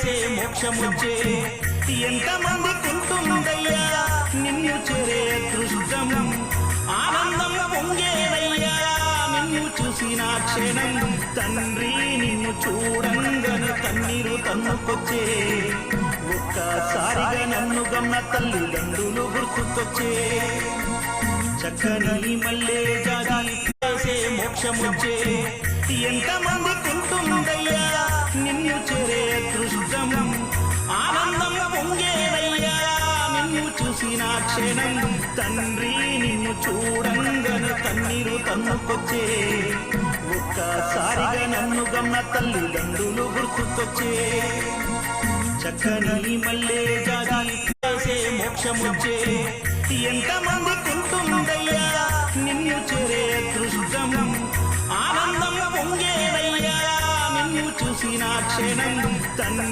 చేసే మోక్షముచ్చే ఎంతమంది కుంటుందయ్యా నిన్ను చేరే అదృష్టం ఆనందం పొంగేదయ్యా నిన్ను చూసిన క్షణం తండ్రి నిన్ను చూడంగానే కన్నీరు తన్నుకొచ్చే ఒక్కసారిగా నన్ను గన్న తల్లిదండ్రులు గుర్తుకొచ్చే చక్కని మల్లె జాజి చేసే మోక్షముచ్చే ఎంతమంది కుంటుందయ్యా నిన్ను చేరే అదృష్టం ఆనందం పొంగేదయ్యా నిన్ను చూసిన క్షణం తండ్రి నిన్ను చూడంగానే కన్నీరు తన్నుకొచ్చే ఒక్కసారిగా నన్ను గన్న తల్లిదండ్రులు గుర్తుకొచ్చే చక్కని మల్లె జాజి చేసే మోక్షముచ్చే ఎంతమంది కుంటుందయ్యా నిన్ను చేరే అదృష్టం ఆనందం పొంగేదయ్యా నిన్ను చూసిన క్షణం తండ్రి